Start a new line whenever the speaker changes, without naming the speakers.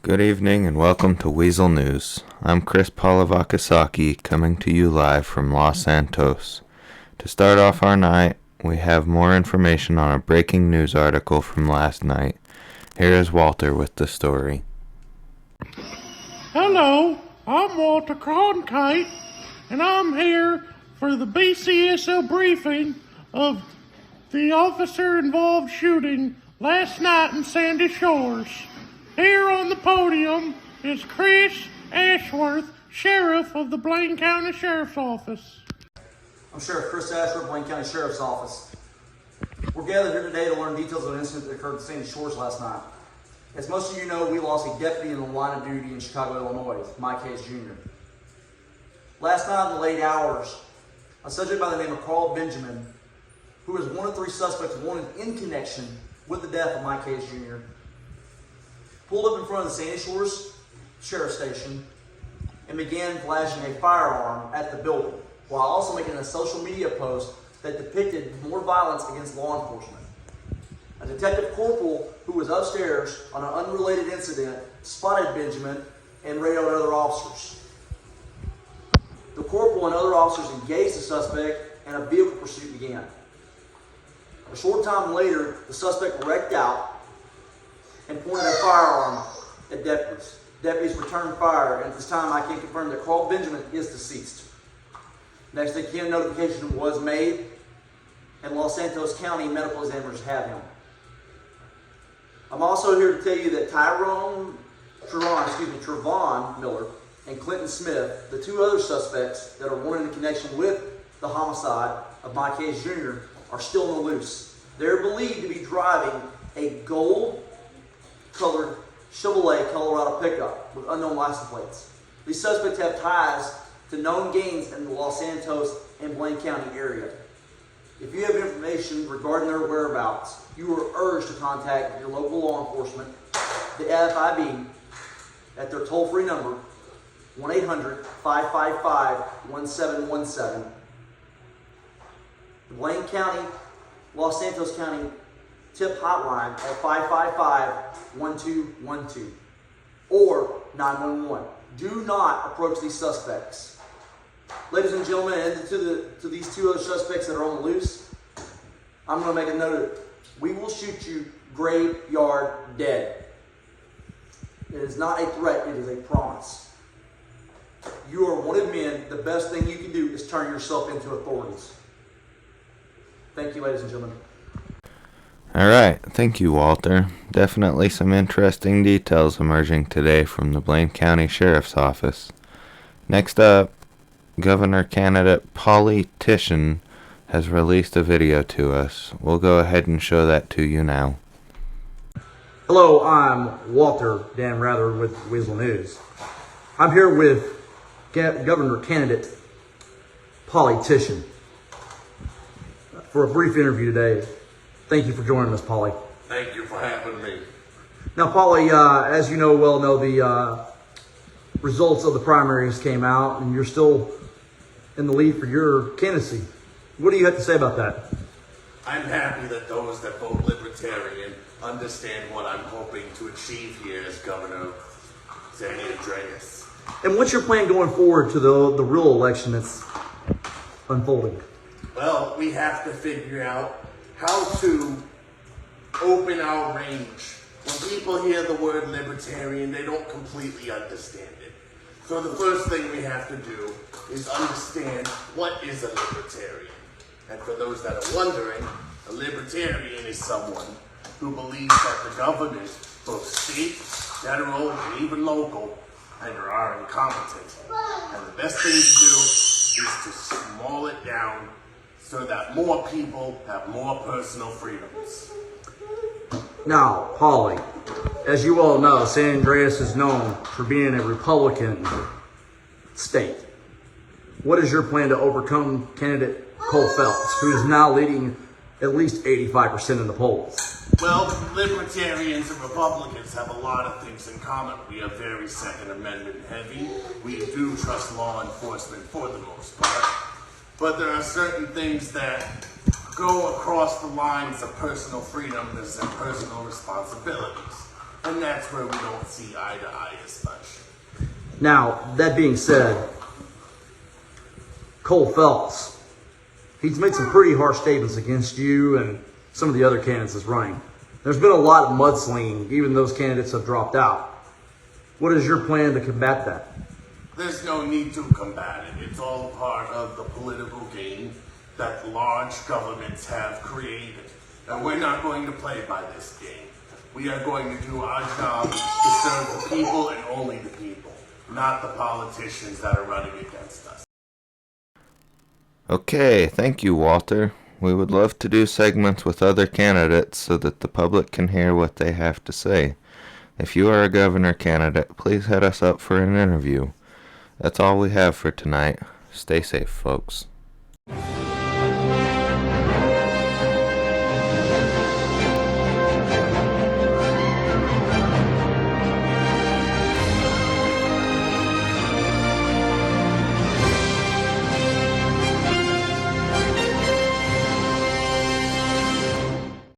Good evening and welcome to Weazel News. I'm Chris Polovakasaki coming to you live from Los Santos. To start off our night, we have more information on a breaking news article from last night. Here is Walter with the story.
Hello, I'm Walter Cronkite, and I'm here for the BCSO briefing of the officer-involved shooting last night in Sandy Shores. Here on the podium is Chris Ashworth, Sheriff of the Blaine County Sheriff's Office.
I'm Sheriff Chris Ashworth, Blaine County Sheriff's Office. We're gathered here today to learn details of an incident that occurred at Sandy Shores last night. As most of you know, we lost a deputy in the line of duty in Chicago, Illinois, Mike Hayes Jr. Last night in the late hours, a subject by the name of Carl Benjamin, who is one of three suspects wanted in connection with the death of Mike Hayes Jr., pulled up in front of the Sandy Shores Sheriff's Station and began flashing a firearm at the building, while also making a social media post that depicted more violence against law enforcement. A detective corporal who was upstairs on an unrelated incident spotted Benjamin and radioed other officers. The corporal and other officers engaged the suspect and a vehicle pursuit began. A short time later, the suspect wrecked out and pointed a firearm at deputies. Deputies returned fire, and at this time I can confirm that Carl Benjamin is deceased. Next thing you know, notification was made, and Los Santos County medical examiners have him. I'm also here to tell you that Trevon Miller and Clinton Smith, the two other suspects that are wanted in connection with the homicide of Mike Hayes Jr., are still on the loose. They're believed to be driving a gold-colored Chevrolet Colorado pickup with unknown license plates. These suspects have ties to known gangs in the Los Santos and Blaine County area. If you have information regarding their whereabouts, you are urged to contact your local law enforcement, the FIB, at their toll-free number, 1-800-555-1717. The Blaine County, Los Santos County tip hotline at 555-1212 or 911. Do not approach these suspects. Ladies and gentlemen, and to these two other suspects that are on the loose, I'm going to make a note of it. We will shoot you graveyard dead. It is not a threat, it is a promise. You are wanted men. The best thing you can do is turn yourself into authorities. Thank you, ladies and gentlemen.
Alright, thank you, Walter. Definitely some interesting details emerging today from the Blaine County Sheriff's Office. Next up, Governor candidate Politician has released a video to us. We'll go ahead and show that to you now.
Hello, I'm Walter Dan Rather with Weazel News. I'm here with Governor candidate Politician for a brief interview today. Thank you for joining us, Polly.
Thank you for having me.
Now, Polly, as you know, the results of the primaries came out, and you're still in the lead for your candidacy. What do you have to say about that?
I'm happy that those that vote Libertarian understand what I'm hoping to achieve here as Governor San Andreas.
And what's your plan going forward to the real election that's unfolding?
Well, we have to figure out how to open our range. When people hear the word libertarian, they don't completely understand it. So the first thing we have to do is understand what is a libertarian. And for those that are wondering, a libertarian is someone who believes that the government, both state, federal, and even local, are incompetent. And the best thing to do is to small it down so that more people have more personal freedoms.
Now, Polly, as you all know, San Andreas is known for being a Republican state. What is your plan to overcome candidate Cole Phelps, who is now leading at least 85% in the polls?
Well, Libertarians and Republicans have a lot of things in common. We are very Second Amendment heavy. We do trust law enforcement for the most part. But there are certain things that go across the lines of personal freedoms and personal responsibilities. And that's where we don't see eye to eye as much.
Now, that being said, Cole Phelps, he's made some pretty harsh statements against you and some of the other candidates that's running. There's been a lot of mudslinging, even those candidates have dropped out. What is your plan to combat that?
There's no need to combat it. It's all part of the political game that large governments have created. And we're not going to play by this game. We are going to do our job to serve the people and only the people, not the politicians that are running against us.
Okay, thank you, Walter. We would love to do segments with other candidates so that the public can hear what they have to say. If you are a governor candidate, please hit us up for an interview. That's all we have for tonight. Stay safe, folks.